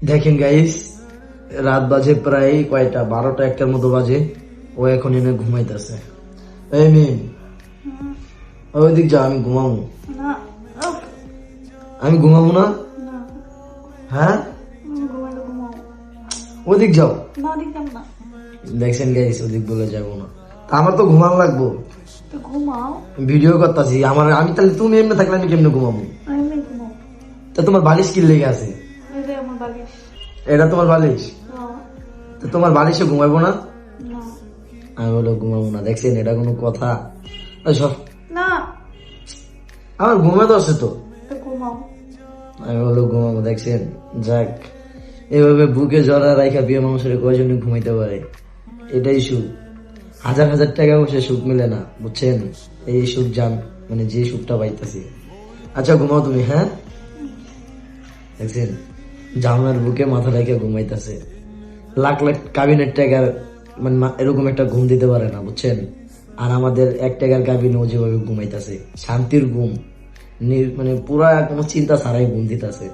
দেখেন গাইস, রাত বাজে প্রায় কয়টা, 12টা 1টার মতো বাজে। ও এখন এনে ঘুমাইতেছে। এই মেয়ে, ওইদিক যা, আমি ঘুমাবো। না, উফ, আমি ঘুমাবো না? না, হ্যাঁ, ঘুমাইলে ঘুমাও। ওদিক যাও। না, দেখতাম না। দেখছেন গাইস, ওদিক বলে যাবো না। তা আমার তো ঘুমানো লাগবো, তো ঘুমাও। ভিডিও করতেছি। আমি তাহলে, তুমি এমনি থাকলে আমি কেমনে ঘুমাবো? আমি ঘুমাও। তা তোমার বালিশ কি লেগে আছে? এই যে আমার বালিশ। এটা তোমার বালিশ? না, তো তোমার বালিশে ঘুমাবো না? না, আমি বলো ঘুমাবো না। দেখছেন, এটা কোনো কথা? ওই সব, না, আমার ঘুমে তো আছে তো। তো ঘুমাও। আমি বলো ঘুমাবো। দেখছেন, যাক, এভাবে বুকে জড়া রাখা বিয়ে মানুষের কয়জনে ঘুমাইতে পারে? এটাই সুখ। হাজার হাজার টাকা বসে সুখ মিলে না, বুঝছেন? এই সুখ জান, মানে যে সুখটা পাইতেছি। আচ্ছা ঘুমাও তুমি, হ্যাঁ? দেখছেন, জামার বুকে মাথা রেখে ঘুমাইতেছে। লাখ লাখ কাবিনের টাকার মানে এরকম একটা ঘুম দিতে পারে না, বুঝছেন? আর আমাদের 1 টাকার কাবিনও যেভাবে ঘুমাইতেছে, শান্তির ঘুম, মানে পুরা কোনো চিন্তা ছাড়াই ঘুম দিতেছে।